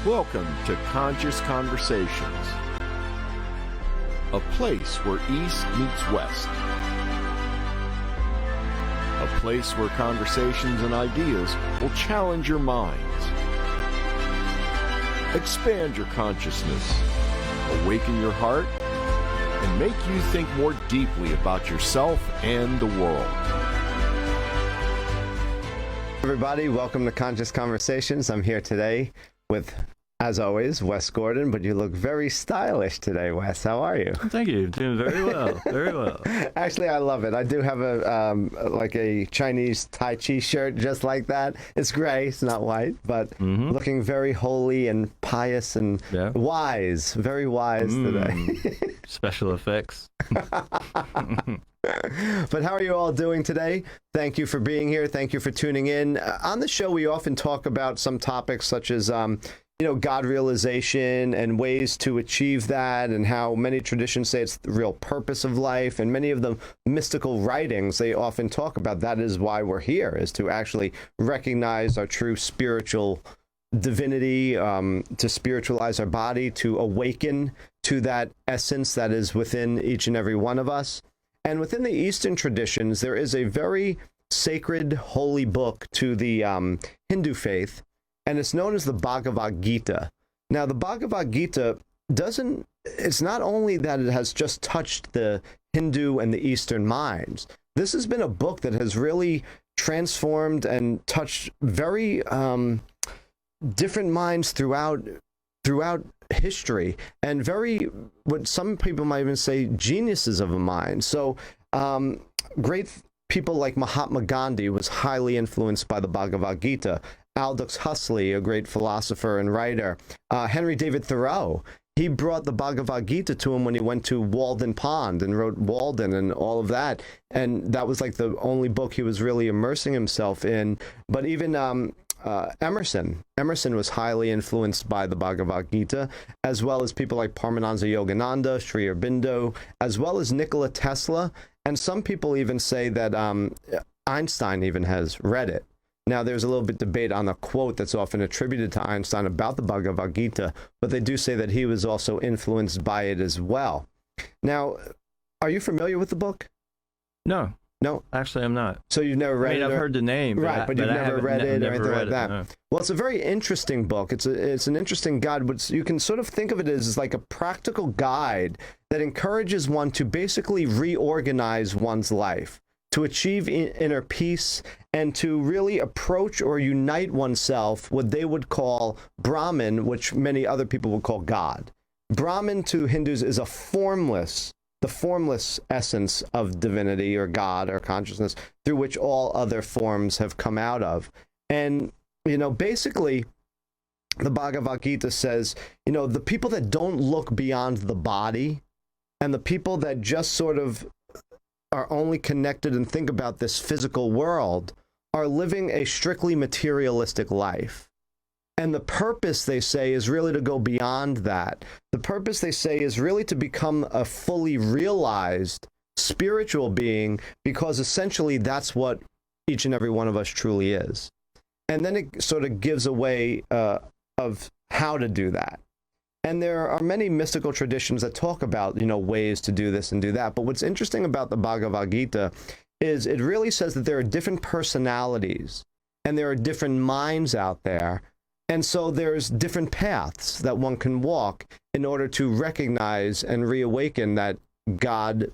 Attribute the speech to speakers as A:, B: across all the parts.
A: Welcome to Conscious Conversations, a place where East meets West, a place where conversations and ideas will challenge your minds, expand your consciousness, awaken your heart, and make you think more deeply about yourself and the world.
B: Everybody, welcome to Conscious Conversations. I'm here today with, as always, Wes Gordon, but you look very stylish today, Wes. How are you?
C: Thank you. Doing very well. Very well.
B: Actually, I love it. I do have a like a Chinese Tai Chi shirt just like that. It's gray, it's not white, but looking very holy and pious and wise. Very wise today.
C: Special effects.
B: But how are you all doing today? Thank you for being here. Thank you for tuning in. On the show, we often talk about some topics such as, God realization and ways to achieve that, and how many traditions say it's the real purpose of life. And many of the mystical writings, they often talk about that is why we're here, is to actually recognize our true spiritual divinity, to spiritualize our body, to awaken to that essence that is within each and every one of us. And within the Eastern traditions, there is a very sacred, holy book to the Hindu faith, and it's known as the Bhagavad Gita. Now, the Bhagavad Gita it's not only that it has just touched the Hindu and the Eastern minds. This has been a book that has really transformed and touched very different minds throughout history, and very, what some people might even say, geniuses of a mind. So great people like Mahatma Gandhi was highly influenced by the Bhagavad Gita. Aldous Huxley, a great philosopher and writer. Henry David Thoreau, he brought the Bhagavad Gita to him when he went to Walden Pond and wrote Walden and all of that. And that was like the only book he was really immersing himself in. But even Emerson was highly influenced by the Bhagavad Gita, as well as people like Paramhansa Yogananda, Sri Aurbindo, as well as Nikola Tesla. And some people even say that Einstein even has read it. Now, there's a little bit debate on a quote that's often attributed to Einstein about the Bhagavad Gita, but they do say that he was also influenced by it as well. Now, are you familiar with the book?
C: No.
B: No?
C: Actually, I'm not.
B: So you've never read it?
C: I've heard the name.
B: Right, but you've never read it or anything like that.
C: No.
B: Well, it's a very interesting book. It's an interesting guide. You can sort of think of it as like a practical guide that encourages one to basically reorganize one's life, to achieve inner peace, and to really approach or unite oneself, what they would call Brahman, which many other people would call God. Brahman to Hindus is the formless essence of divinity or God or consciousness, through which all other forms have come out of. And, basically, the Bhagavad Gita says, the people that don't look beyond the body, and the people that just sort of are only connected and think about this physical world, are living a strictly materialistic life. And the purpose, they say, is really to go beyond that. The purpose, they say, is really to become a fully realized spiritual being, because essentially that's what each and every one of us truly is. And then it sort of gives a way of how to do that. And there are many mystical traditions that talk about, ways to do this and do that. But what's interesting about the Bhagavad Gita is it really says that there are different personalities and there are different minds out there. And so there's different paths that one can walk in order to recognize and reawaken that God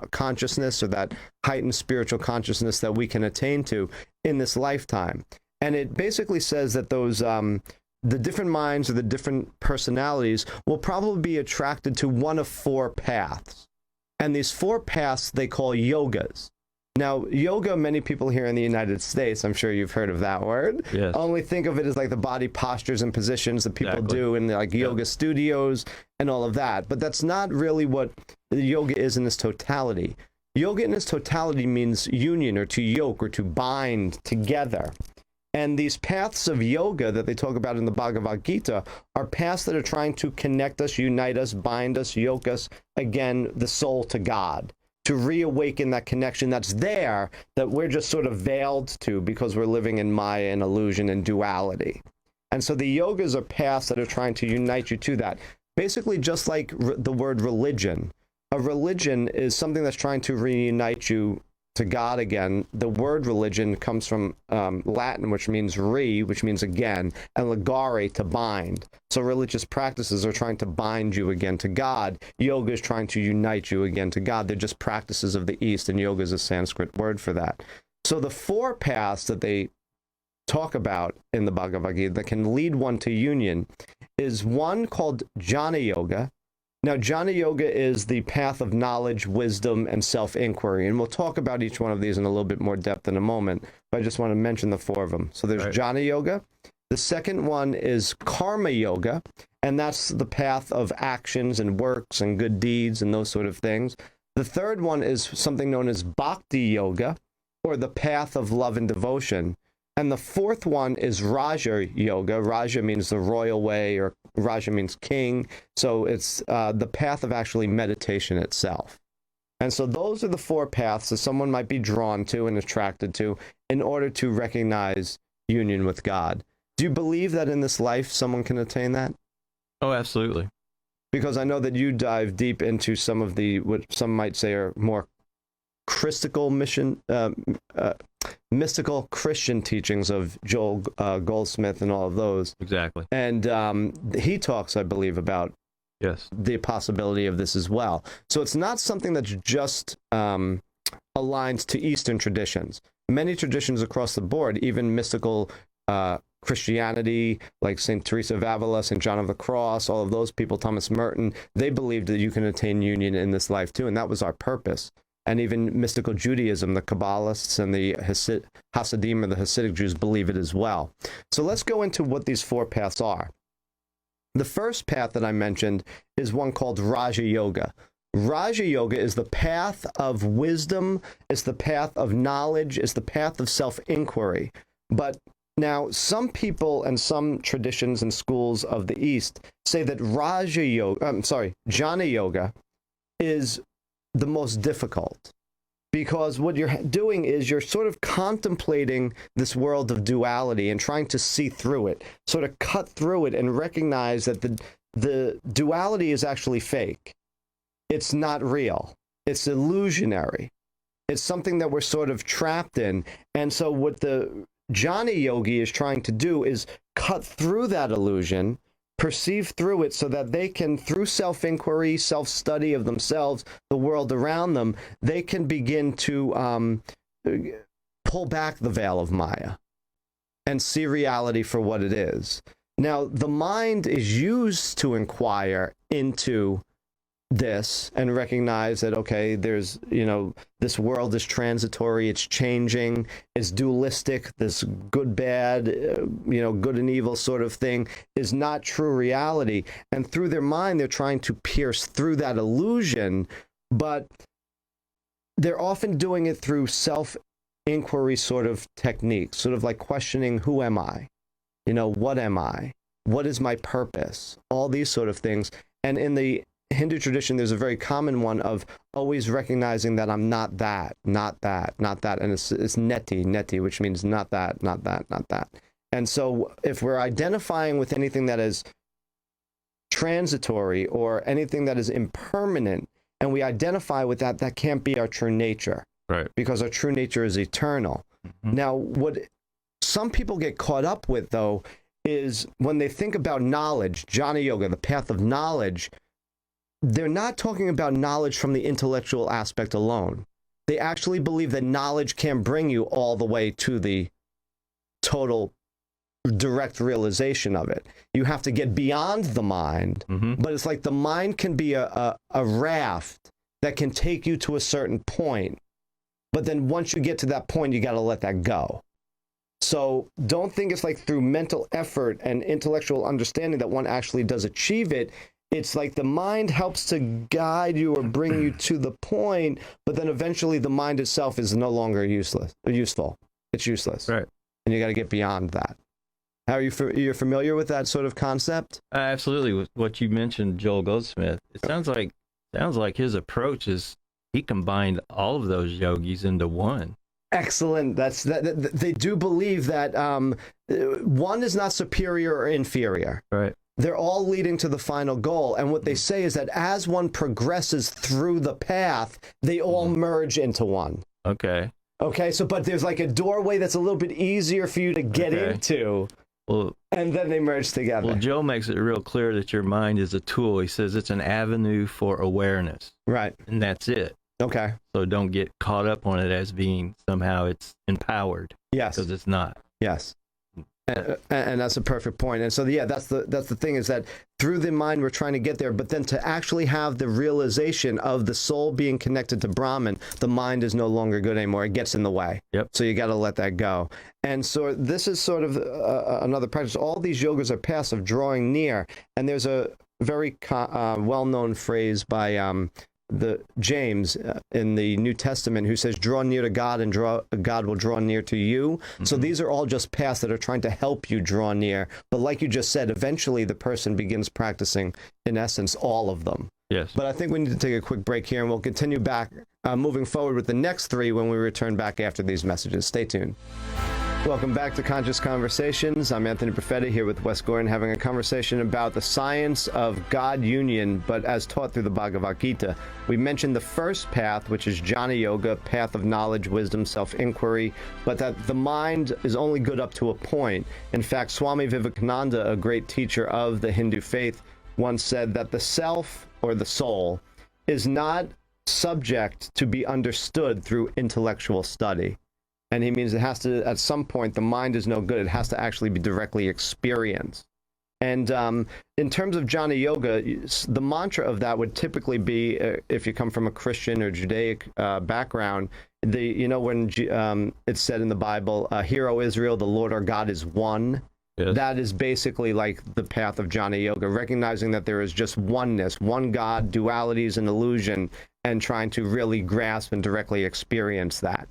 B: consciousness, or that heightened spiritual consciousness that we can attain to in this lifetime. And it basically says that those the different minds or the different personalities will probably be attracted to one of four paths. And these four paths they call yogas. Now, yoga, many people here in the United States, I'm sure you've heard of that word,
C: yes,
B: only think of it as like the body postures and positions that people do in like yoga studios and all of that. But that's not really what yoga is in its totality. Yoga in its totality means union, or to yoke, or to bind together. And these paths of yoga that they talk about in the Bhagavad Gita are paths that are trying to connect us, unite us, bind us, yoke us, again, the soul to God, to reawaken that connection that's there, that we're just sort of veiled to because we're living in Maya and illusion and duality. And so the yogas are paths that are trying to unite you to that. Basically, just like the word religion. A religion is something that's trying to reunite you to God again. The word religion comes from Latin, which means which means again, and ligare, to bind. So religious practices are trying to bind you again to God. Yoga is trying to unite you again to God. They're just practices of the East, and yoga is a Sanskrit word for that. So the 4 paths that they talk about in the Bhagavad Gita that can lead one to union is one called Jnana Yoga. Now, Jnana Yoga is the path of knowledge, wisdom, and self-inquiry. And we'll talk about each one of these in a little bit more depth in a moment, but I just want to mention the 4 of them. So there's Jnana Yoga. The second one is Karma Yoga, and that's the path of actions and works and good deeds and those sort of things. The third one is something known as Bhakti Yoga, or the path of love and devotion. And the 4th one is Raja Yoga. Raja means the royal way, or Raja means king. So it's the path of actually meditation itself. And so those are the 4 paths that someone might be drawn to and attracted to in order to recognize union with God. Do you believe that in this life someone can attain that?
C: Oh, absolutely.
B: Because I know that you dive deep into some of the, what some might say are more mystical Christian teachings of Joel Goldsmith and all of those.
C: Exactly.
B: And he talks, I believe, about the possibility of this as well. So it's not something that's just aligned to Eastern traditions. Many traditions across the board, even mystical Christianity, like St. Teresa of Avila, St. John of the Cross, all of those people, Thomas Merton, they believed that you can attain union in this life too, and that was our purpose. And even mystical Judaism, the Kabbalists and the Hasidim, or the Hasidic Jews, believe it as well. So let's go into what these 4 paths are. The first path that I mentioned is one called Raja Yoga. Raja Yoga is the path of wisdom, it's the path of knowledge, it's the path of self-inquiry. But now, some people and some traditions and schools of the East say that Jnana Yoga is the most difficult, because what you're doing is you're sort of contemplating this world of duality and trying to see through it, sort of cut through it and recognize that the duality is actually fake. It's not real. It's illusionary. It's something that we're sort of trapped in. And so what the Jnana Yogi is trying to do is cut through that illusion, perceive through it, so that they can, through self-inquiry, self-study of themselves, the world around them, they can begin to pull back the veil of Maya and see reality for what it is. Now, the mind is used to inquire into this and recognize that, okay, there's, this world is transitory, it's changing, it's dualistic, this good, bad, good and evil sort of thing is not true reality. And through their mind, they're trying to pierce through that illusion, but they're often doing it through self-inquiry sort of techniques, sort of like questioning, who am I? What am I? What is my purpose? All these sort of things. And in the Hindu tradition, there's a very common one of always recognizing that I'm not that, not that, not that. And it's neti, which means not that, not that, not that. And so if we're identifying with anything that is transitory or anything that is impermanent, and we identify with that, that can't be our true nature.
C: Right.
B: Because our true nature is eternal. Mm-hmm. Now, what some people get caught up with, though, is when they think about knowledge, Jnana Yoga, the path of knowledge, they're not talking about knowledge from the intellectual aspect alone. They actually believe that knowledge can bring you all the way to the total direct realization of it. You have to get beyond the mind, but it's like the mind can be a raft that can take you to a certain point. But then once you get to that point, you got to let that go. So don't think it's like through mental effort and intellectual understanding that one actually does achieve it. It's like the mind helps to guide you or bring you to the point, but then eventually the mind itself is no longer useful. It's useless.
C: Right.
B: And you got to get beyond that. How are you're familiar with that sort of concept?
C: Absolutely. With what you mentioned, Joel Goldsmith, it sounds like his approach is he combined all of those yogis into one.
B: Excellent. They do believe that one is not superior or inferior.
C: Right.
B: They're all leading to the final goal. And what they say is that as one progresses through the path, they all merge into one.
C: Okay.
B: Okay, but there's like a doorway that's a little bit easier for you to get into.
C: Well,
B: and then they merge together.
C: Well, Joe makes it real clear that your mind is a tool. He says it's an avenue for awareness.
B: Right.
C: And that's it.
B: Okay.
C: So don't get caught up on it as being somehow it's empowered.
B: Yes.
C: Because it's not.
B: Yes. And that's a perfect point. And so, yeah, that's the thing, is that through the mind we're trying to get there, but then to actually have the realization of the soul being connected to Brahman, the mind is no longer good anymore. It gets in the way.
C: Yep.
B: So you got to let that go. And so this is sort of another practice. All these yogas are paths of drawing near. And there's a very well-known phrase by the James in the New Testament, who says, draw near to God and God will draw near to you. Mm-hmm. So these are all just paths that are trying to help you draw near. But like you just said, eventually the person begins practicing, in essence, all of them.
C: Yes.
B: But I think we need to take a quick break here, and we'll continue back moving forward with the next three when we return back after these messages. Stay tuned. Welcome back to Conscious Conversations. I'm Anthony Profeta here with Wes Gordon, having a conversation about the science of God union, but as taught through the Bhagavad Gita. We mentioned the first path, which is Jnana Yoga, path of knowledge, wisdom, self-inquiry, but that the mind is only good up to a point. In fact, Swami Vivekananda, a great teacher of the Hindu faith, once said that the self, or the soul, is not subject to be understood through intellectual study. And he means it has to, at some point, the mind is no good. It has to actually be directly experienced. And in terms of Jnana Yoga, the mantra of that would typically be, if you come from a Christian or Judaic background, when it's said in the Bible, "Hear, O Israel, the Lord our God is one." Yes. That is basically like the path of Jnana Yoga, recognizing that there is just oneness, one God, duality is an illusion, and trying to really grasp and directly experience that.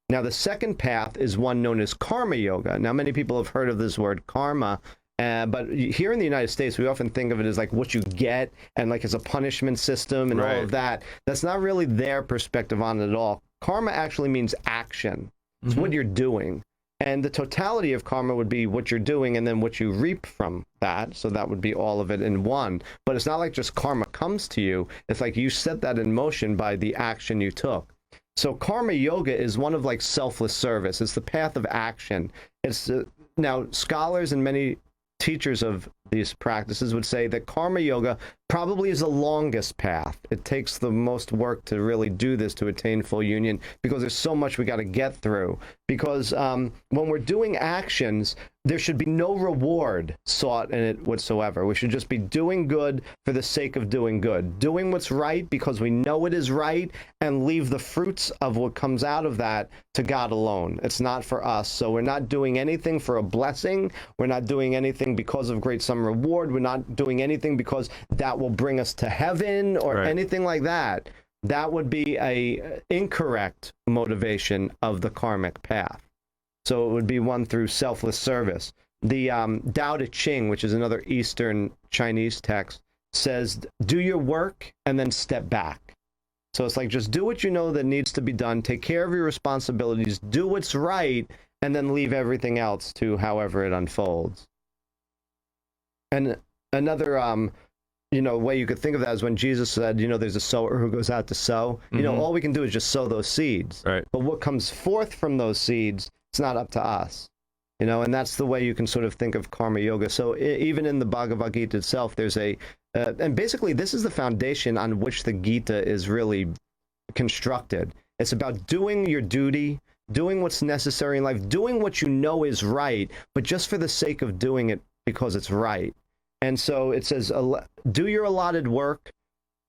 B: Now, the second path is one known as Karma Yoga. Now, many people have heard of this word karma, but here in the United States, we often think of it as like what you get and like as a punishment system and all of that. That's not really their perspective on it at all. Karma actually means action. It's what you're doing. And the totality of karma would be what you're doing and then what you reap from that. So that would be all of it in one. But it's not like just karma comes to you. It's like you set that in motion by the action you took. So karma yoga is one of like selfless service. It's the path of action. It's now scholars and many teachers of these practices would say that karma yoga probably is the longest path. It takes the most work to really do this to attain full union, because there's so much we got to get through. Because when we're doing actions, there should be no reward sought in it whatsoever. We should just be doing good for the sake of doing good, doing what's right because we know it is right, and leave the fruits of what comes out of that to God alone. It's not for us. So we're not doing anything for a blessing. We're not doing anything because of some reward. We're not doing anything because that will bring us to heaven or anything like that. That would be a incorrect motivation of the karmic path. So it would be one through selfless service. The Tao Te Ching, which is another Eastern Chinese text, says, do your work and then step back. So it's like, just do what you know that needs to be done, take care of your responsibilities, do what's right, and then leave everything else to however it unfolds. And another way you could think of that is when Jesus said, there's a sower who goes out to sow. All we can do is just sow those seeds. Right. But what comes forth from those seeds, it's not up to us. And that's the way you can sort of think of karma yoga. So even in the Bhagavad Gita itself, there's and basically this is the foundation on which the Gita is really constructed. It's about doing your duty, doing what's necessary in life, doing what you know is right, but just for the sake of doing it because it's right. And so it says, do your allotted work,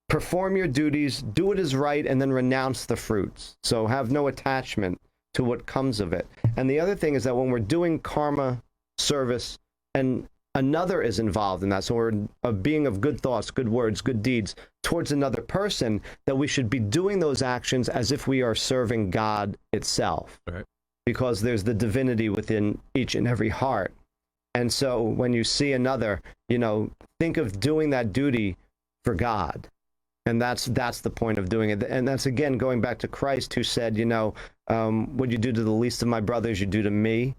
B: perform your duties, do what is right, and then renounce the fruits. So have no attachment to what comes of it. And the other thing is that when we're doing karma service and another is involved in that, so we're a being of good thoughts, good words, good deeds towards another person, that we should be doing those actions as if we are serving God itself. Right. Because there's the divinity within each and every heart. And so when you see another, think of doing that duty for God. And that's the point of doing it. And that's, again, going back to Christ, who said, what you do to the least of my brothers, you do to me.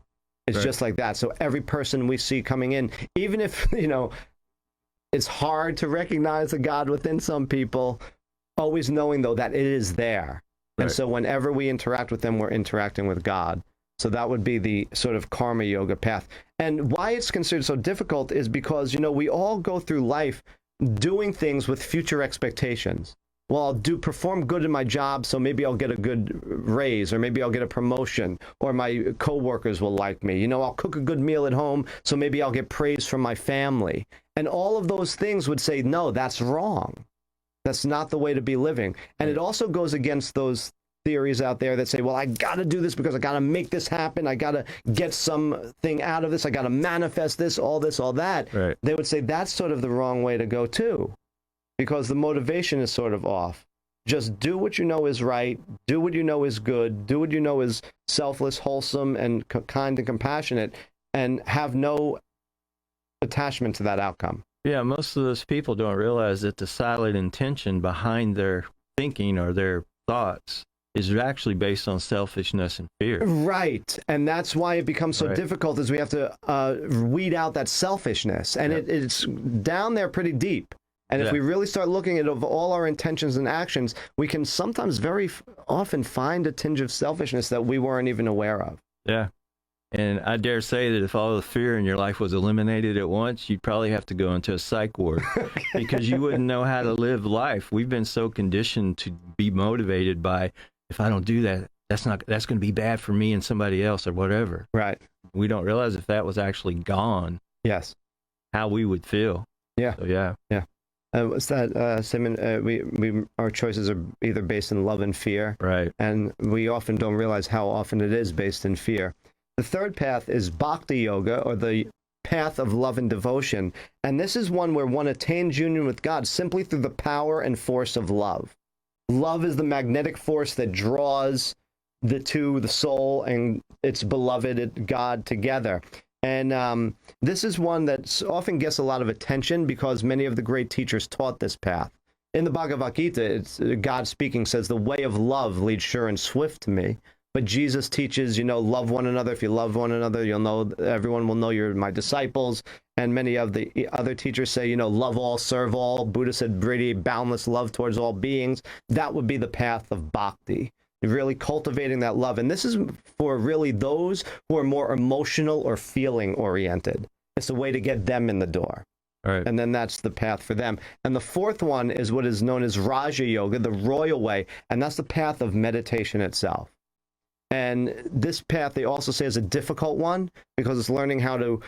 B: It's
C: Right.
B: just like that. So every person we see coming in, even if, it's hard to recognize the God within some people, always knowing, though, that it is there. And
C: Right.
B: so whenever we interact with them, we're interacting with God. So that would be the sort of karma yoga path. And why it's considered so difficult is because, we all go through life doing things with future expectations. Well, I'll perform good in my job, so maybe I'll get a good raise, or maybe I'll get a promotion, or my coworkers will like me. I'll cook a good meal at home, so maybe I'll get praise from my family. And all of those things would say, no, that's wrong. That's not the way to be living. And it also goes against those theories out there that say, well, I got to do this because I got to make this happen. I got to get something out of this. I got to manifest this, all that.
C: Right.
B: They would say that's sort of the wrong way to go too, because the motivation is sort of off. Just do what you know is right. Do what you know is good. Do what you know is selfless, wholesome, and kind and compassionate, and have no attachment to that outcome.
C: Yeah, most of those people don't realize that the silent intention behind their thinking or their thoughts is actually based on selfishness and fear.
B: Right. And that's why it becomes so
C: Right.
B: difficult, is we have to weed out that selfishness. And it's down there pretty deep. And if
C: Yeah.
B: we really start looking at all our intentions and actions, we can sometimes very often find a tinge of selfishness that we weren't even aware of.
C: Yeah. And I dare say that if all the fear in your life was eliminated at once, you'd probably have to go into a psych ward because you wouldn't know how to live life. We've been so conditioned to be motivated by, if I don't do that, that's going to be bad for me and somebody else or whatever.
B: Right.
C: We don't realize if that was actually gone,
B: Yes.
C: how we would feel.
B: Yeah.
C: So, yeah.
B: What's that, Simon? Our choices are either based in love and fear.
C: Right.
B: And we often don't realize how often it is based in fear. The third path is Bhakti Yoga, or the path of love and devotion. And this is one where one attains union with God simply through the power and force of love. Love is the magnetic force that draws the soul and its beloved God together. And this is one that often gets a lot of attention because many of the great teachers taught this path. In the Bhagavad Gita, it's God speaking, says, the way of love leads sure and swift to me. But Jesus teaches, love one another. If you love one another, everyone will know you're my disciples. And many of the other teachers say, love all, serve all. Buddha said, boundless love towards all beings. That would be the path of bhakti, really cultivating that love. And this is for really those who are more emotional or feeling oriented. It's a way to get them in the door.
C: Right.
B: And then that's the path for them. And the fourth one is what is known as Raja Yoga, the royal way. And that's the path of meditation itself. And this path, they also say, is a difficult one because it's learning how to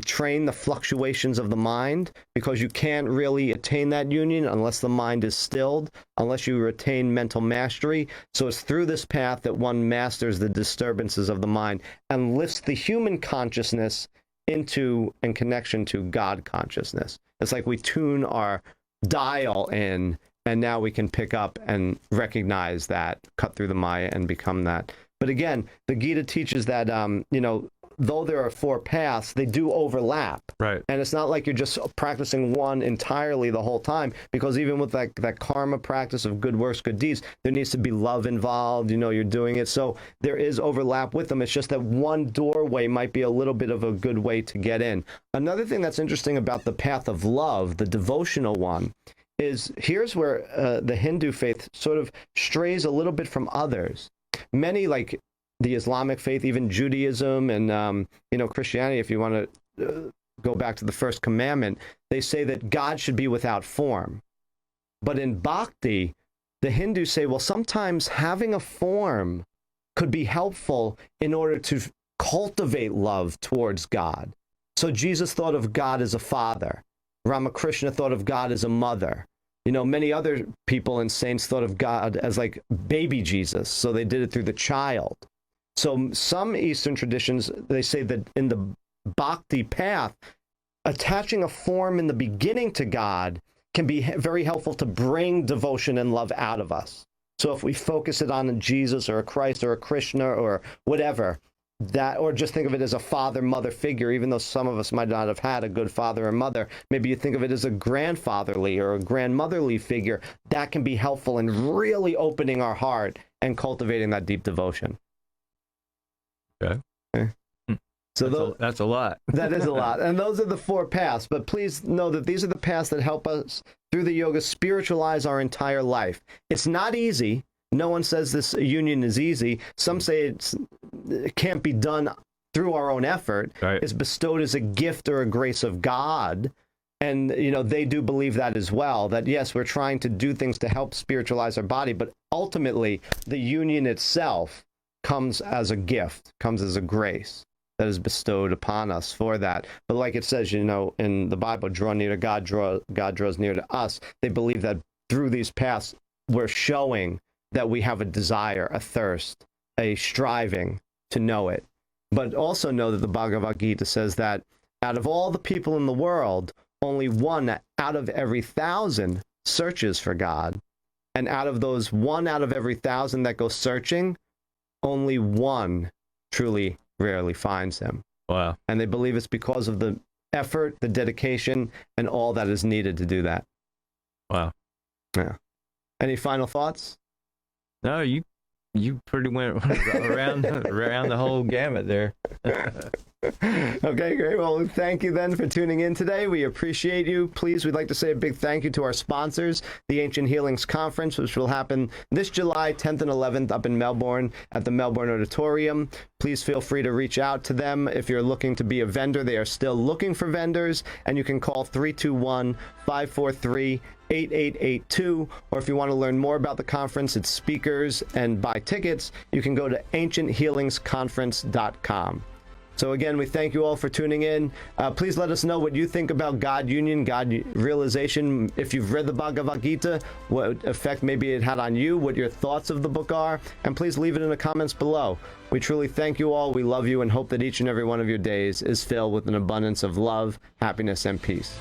B: train the fluctuations of the mind, because you can't really attain that union unless the mind is stilled, unless you retain mental mastery. So it's through this path that one masters the disturbances of the mind and lifts the human consciousness into and connection to God consciousness. It's like we tune our dial in, and now we can pick up and recognize that, cut through the Maya and become that. But again, the Gita teaches that, though there are four paths, they do overlap.
C: Right.
B: And it's not like you're just practicing one entirely the whole time, because even with that karma practice of good works, good deeds, there needs to be love involved. You're doing it. So there is overlap with them. It's just that one doorway might be a little bit of a good way to get in. Another thing that's interesting about the path of love, the devotional one, is here's where the Hindu faith sort of strays a little bit from others. Many, like the Islamic faith, even Judaism and, Christianity, if you want to go back to the first commandment, they say that God should be without form. But in bhakti, the Hindus say, well, sometimes having a form could be helpful in order to cultivate love towards God. So Jesus thought of God as a father. Ramakrishna thought of God as a mother. Many other people and saints thought of God as like baby Jesus. So they did it through the child. So some Eastern traditions, they say that in the bhakti path, attaching a form in the beginning to God can be very helpful to bring devotion and love out of us. So if we focus it on a Jesus or a Christ or a Krishna or whatever, that, or just think of it as a father-mother figure, even though some of us might not have had a good father or mother, maybe you think of it as a grandfatherly or a grandmotherly figure, that can be helpful in really opening our heart and cultivating that deep devotion.
C: Okay.
B: So
C: that's a lot.
B: That is a lot. And those are the 4 paths. But please know that these are the paths that help us through the yoga spiritualize our entire life. It's not easy. No one says this union is easy. Some say it can't be done through our own effort.
C: Right.
B: It's bestowed as a gift or a grace of God. And, you know, they do believe that as well, that yes, we're trying to do things to help spiritualize our body, but ultimately the union itself comes as a gift, comes as a grace that is bestowed upon us for that. But like it says, you know, in the Bible, draw near to God, God draws near to us. They believe that through these paths, we're showing that we have a desire, a thirst, a striving to know it. But also know that the Bhagavad Gita says that out of all the people in the world, only 1 out of every 1,000 searches for God. And out of those 1 out of every 1,000 that go searching, only 1 truly rarely finds him.
C: Wow.
B: And they believe it's because of the effort, the dedication, and all that is needed to do that.
C: Wow.
B: Yeah. Any final thoughts?
C: No, you pretty went around the whole gamut there.
B: Okay, great. Well, thank you then for tuning in today. We appreciate you. Please, we'd like to say a big thank you to our sponsors, the Ancient Healings Conference, which will happen this July 10th and 11th up in Melbourne at the Melbourne Auditorium. Please feel free to reach out to them if you're looking to be a vendor. They are still looking for vendors, and you can call 321-543-8882, or if you want to learn more about the conference, its speakers, and buy tickets, you can go to ancienthealingsconference.com. So again, we thank you all for tuning in. Please let us know what you think about God union, God realization. If you've read the Bhagavad Gita, what effect maybe it had on you, what your thoughts of the book are, and please leave it in the comments below. We truly thank you all. We love you and hope that each and every one of your days is filled with an abundance of love, happiness, and peace.